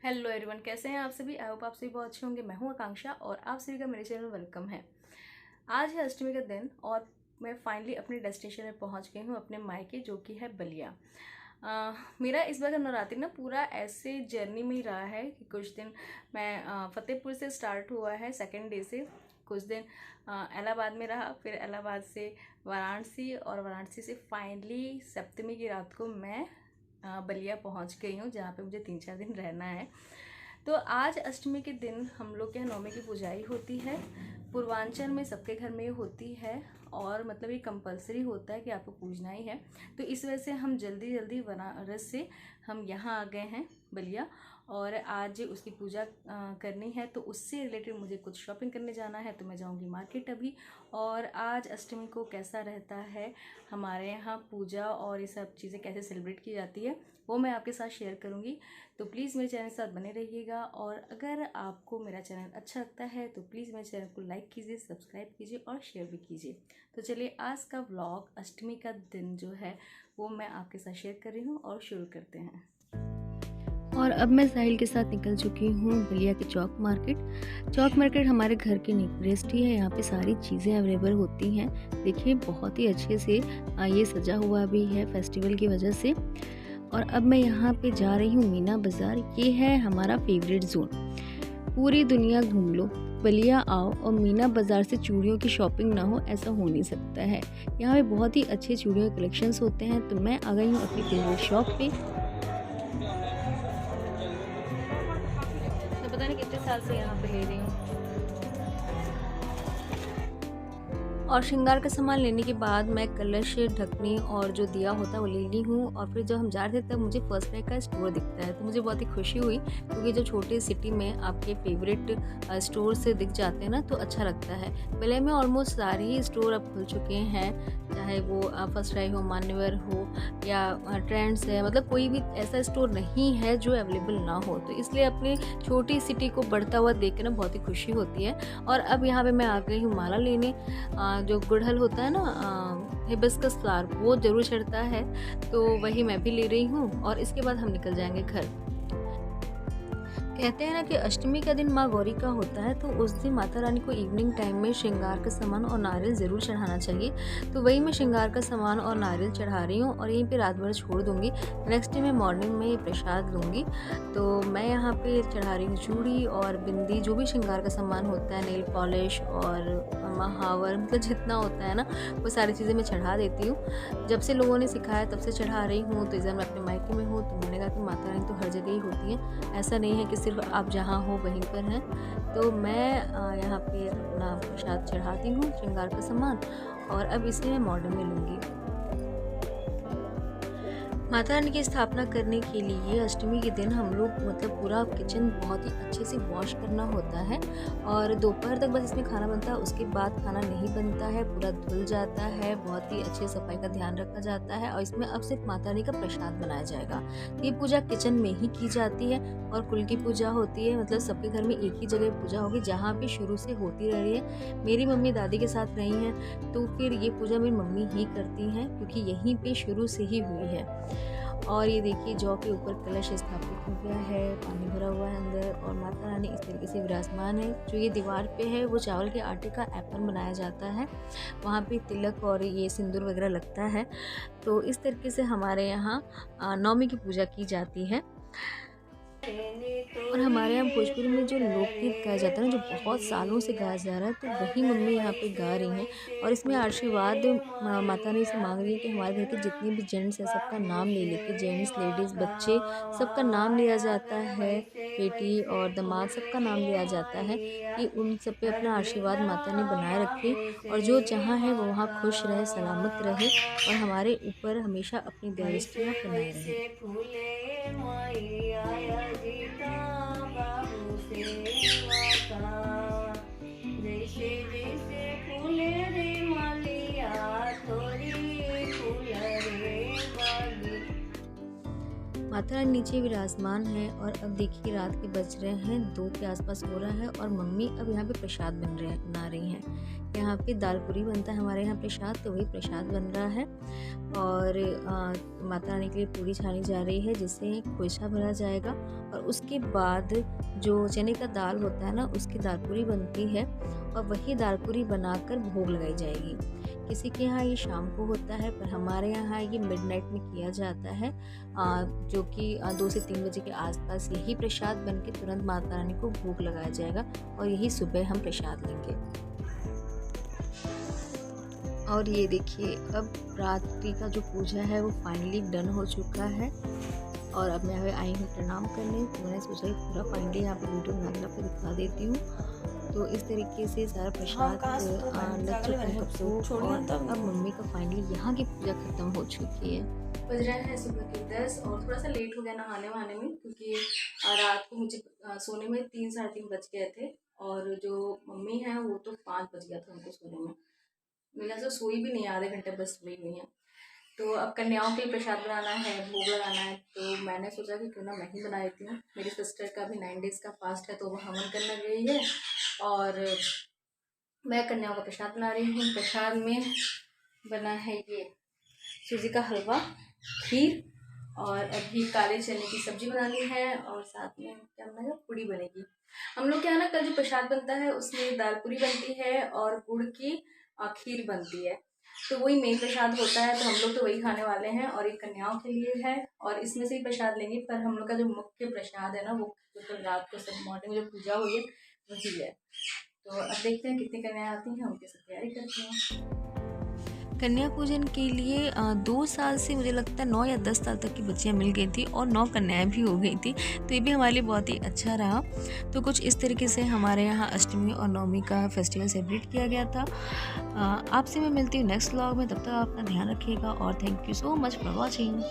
Hello everyone, कैसे हैं आप सभी। आई होप आप सभी बहुत अच्छे होंगे। मैं हूं आकांक्षा और आप सभी का मेरे चैनल में वेलकम है। आज है अष्टमी का दिन और मैं फाइनली अपने डेस्टिनेशन में पहुंच गई हूं, अपने मायके, जो कि है बलिया। मेरा इस बार का नवरात्रि ना पूरा ऐसे जर्नी में ही रहा है कि कुछ दिन मैं फतेहपुर से स्टार्ट हुआ है, सेकेंड डे से कुछ दिन इलाहाबाद में रहा, फिर इलाहाबाद से वाराणसी और वाराणसी से फाइनली सप्तमी की रात को मैं बलिया पहुंच गई हूँ, जहाँ पे मुझे 3-4 दिन रहना है। तो आज अष्टमी के दिन हम लोग के यहाँ नवमी की पूजाई होती है। पूर्वांचल में सबके घर में होती है और मतलब ये कंपलसरी होता है कि आपको पूजना ही है। तो इस वजह से हम जल्दी जल्दी बनारस से हम यहाँ आ गए हैं बलिया, और आज उसकी पूजा करनी है। तो उससे रिलेटेड मुझे कुछ शॉपिंग करने जाना है, तो मैं जाऊँगी मार्केट अभी। और आज अष्टमी को कैसा रहता है हमारे यहाँ पूजा और ये सब चीज़ें कैसे सेलिब्रेट की जाती है, वो मैं आपके साथ शेयर करूँगी। तो प्लीज़ मेरे चैनल के साथ बने रहिएगा, और अगर आपको मेरा चैनल अच्छा लगता है तो प्लीज़ मेरे चैनल को लाइक कीजिए, सब्सक्राइब कीजिए और शेयर भी कीजिए। तो चलिए, आज का व्लॉग अष्टमी का दिन जो है वो मैं आपके साथ शेयर कर रही हूँ और शुरू करते हैं। और अब मैं साहिल के साथ निकल चुकी हूँ बलिया के चौक मार्केट। चौक मार्केट हमारे घर के नियरेस्ट ही है, यहाँ पे सारी चीज़ें अवेलेबल होती हैं। देखिए, बहुत ही अच्छे से ये सजा हुआ भी है फेस्टिवल की वजह से। और अब मैं यहाँ पे जा रही हूँ मीना बाज़ार। ये है हमारा फेवरेट जोन। पूरी दुनिया घूम लो, बलिया आओ और मीना बाज़ार से चूड़ियों की शॉपिंग ना हो, ऐसा हो नहीं सकता है। यहाँ पे बहुत ही अच्छे चूड़ियों के कलेक्शंस होते हैं। तो मैं आ गई हूँ अपनी फेवरेट शॉप पे। मैं पता नहीं कितने साल से यहाँ पे ले रही हूँ। और श्रृंगार का सामान लेने के बाद मैं कलश, ढकनी और जो दिया होता है वो ले ली हूँ। और फिर जब हम जा रहे थे तब मुझे फर्स्ट क्राई का स्टोर दिखता है, तो मुझे बहुत ही खुशी हुई, क्योंकि जो छोटी सिटी में आपके फेवरेट स्टोर से दिख जाते हैं ना, तो अच्छा लगता है। पहले में ऑलमोस्ट सारे ही स्टोर अब खुल चुके हैं, चाहे वो फर्स्ट क्राई हो, मान्यवर हो या ट्रेंड्स है, मतलब कोई भी ऐसा स्टोर नहीं है जो अवेलेबल ना हो। तो इसलिए अपनी छोटी सिटी को बढ़ता हुआ देख के ना बहुत ही खुशी होती है। और अब यहाँ पे मैं आ गई हूँ माला लेने। जो गुड़हल होता है ना, हिबिस्कस फ्लावर, वो जरूर चढ़ता है, तो वही मैं भी ले रही हूँ। और इसके बाद हम निकल जाएंगे घर। कहते हैं ना कि अष्टमी का दिन माँ गौरी का होता है, तो उस दिन माता रानी को इवनिंग टाइम में श्रृंगार का सामान और नारियल ज़रूर चढ़ाना चाहिए। तो वही मैं श्रृंगार का सामान और नारियल चढ़ा रही हूँ और यहीं पे रात भर छोड़ दूँगी। नेक्स्ट डे मैं मॉर्निंग में ये प्रसाद लूँगी। तो मैं यहाँ पे चढ़ा रही हूँ चूड़ी और बिंदी, जो भी श्रृंगार का सामान होता है, नेल पॉलिश और महावर, मतलब जितना होता है ना, वो सारी चीज़ें मैं चढ़ा देती हूँ। जब से लोगों ने सिखाया तब से चढ़ा रही हूँ। तो इस बार मैं अपने मायके में हूँ, तो मैंने कहा कि माता रानी तो हर जगह ही होती है, ऐसा नहीं है कि सिर्फ आप जहाँ हो वहीं पर हैं। तो मैं यहाँ पे अपना प्रसाद चढ़ाती हूँ, श्रृंगार का सामान, और अब इसे मैं मॉर्निंग में लूँगी। माता रानी की स्थापना करने के लिए अष्टमी के दिन हम लोग मतलब पूरा किचन बहुत ही अच्छे से वॉश करना होता है, और दोपहर तक बस इसमें खाना बनता है। उसके बाद खाना नहीं बनता है, पूरा धुल जाता है, बहुत ही अच्छे सफाई का ध्यान रखा जाता है। और इसमें अब सिर्फ माता रानी का प्रसाद बनाया जाएगा। ये पूजा किचन में ही की जाती है और कुल की पूजा होती है, मतलब सबके घर में एक ही जगह पूजा होगी, जहाँ पे शुरू से होती रही है। मेरी मम्मी दादी के साथ रही हैं, तो फिर ये पूजा मेरी मम्मी ही करती हैं, क्योंकि यहीं पे शुरू से ही हुई है। और ये देखिए, जौ के ऊपर कलश स्थापित हो गया है, पानी भरा हुआ है अंदर, और माता रानी इस तरीके से विराजमान है। जो ये दीवार पे है वो चावल के आटे का एपन बनाया जाता है, वहाँ पे तिलक और ये सिंदूर वगैरह लगता है। तो इस तरीके से हमारे यहाँ नवमी की पूजा की जाती है। और हमारे यहाँ भोजपुरी में जो लोकगीत गाया जाता है ना, जो बहुत सालों से गाया जा रहा है, तो वही मम्मी यहाँ पे गा रही हैं। और इसमें आशीर्वाद माता रानी से मांग रही है कि हमारे घर के जितने भी जेंट्स हैं सबका नाम ले लेके, जेंट्स, लेडीज़, बच्चे, सबका नाम लिया जाता है, बेटी और दामाद, सबका नाम लिया जाता है, कि उन सब पे अपना आशीर्वाद माता ने बनाए रखे, और जो जहाँ है वो वहाँ खुश रहे, सलामत रहे, और हमारे ऊपर हमेशा अपनी दृष्टियाँ बनाए रहे। जैसे जैसे फूले रे मालिया, थोड़ी फूल रे बागी। माता रानी नीचे विराजमान है और अब देखिए रात के बज रहे हैं 2 के आसपास हो रहा है और मम्मी अब यहाँ पे प्रसाद बना रही हैं। यहाँ पे दाल पूरी बनता है हमारे यहाँ प्रसाद, तो वही प्रसाद बन रहा है और माता रानी के लिए पूरी छानी जा रही है जिससे खोइछा भरा जाएगा और उसके बाद जो चने का दाल होता है ना उसकी दाल पूरी बनती है और वही दाल पूरी बनाकर भोग लगाई जाएगी। किसी के यहाँ ये शाम को होता है पर हमारे यहाँ ये मिडनाइट में किया जाता है, जो कि 2 से 3 बजे के आसपास यही प्रसाद बन के तुरंत माता रानी को भोग लगाया जाएगा और यही सुबह हम प्रसाद लेंगे। और ये देखिए अब रात्रि का जो पूजा है वो फाइनली डन हो चुका है और अब मैं आई हूँ प्रणाम करने, तो मैंने सोचा पूरा फाइनली यहाँ पे वीडियो बनाकर आपको दिखा देती हूँ। तो इस तरीके से सारा प्रसाद लग चुका है सबको और अब मम्मी का फाइनली यहाँ की पूजा खत्म हो चुकी है। बज रहे हैं सुबह के 10 और थोड़ा सा लेट हो गया नहाने वहाने में, क्योंकि रात को मुझे सोने में 3 साढ़े 3 बज गए थे और जो मम्मी है वो तो 5 बज गया था उनको सोने में। मेरे से सोई भी नहीं, आधे घंटे बस सोई हुई है। तो अब कन्याओं के लिए प्रसाद बनाना है, भोग लगाना है, तो मैंने सोचा कि क्यों ना मैं ही बना देती हूँ। मेरी सिस्टर का भी 9 डेज़ का फास्ट है तो वो हवन करने गई है और मैं कन्याओं का प्रसाद बना रही हूँ। प्रसाद में बना है ये सूजी का हलवा, खीर और अभी काले चने की सब्जी बनानी है और साथ में क्या बनेगा, पूड़ी बनेगी। हम लोग के यहाँ ना कल जो प्रसाद बनता है उसमें दाल पूरी बनती है और गुड़ की खीर बनती है, तो वही मेन प्रसाद होता है, तो हम लोग तो वही खाने वाले हैं और ये कन्याओं के लिए है और इसमें से ही प्रसाद लेंगे। पर हम लोग का जो मुख्य प्रसाद है ना वो जो कल रात को सब मॉर्निंग में जो पूजा हुई है वही है। तो अब देखते हैं कितनी कन्याएं आती हैं, उनकी सब तैयारी करते हैं। कन्या पूजन के लिए 2 साल से मुझे लगता है 9 या 10 साल तक की बच्चियाँ मिल गई थी और 9 कन्याएं भी हो गई थी, तो ये भी हमारे लिए बहुत ही अच्छा रहा। तो कुछ इस तरीके से हमारे यहाँ अष्टमी और नवमी का फेस्टिवल सेलिब्रेट किया गया था। आपसे मैं मिलती हूँ नेक्स्ट व्लॉग में, तब तक आप अपना ध्यान रखिएगा और thank you so much for watching.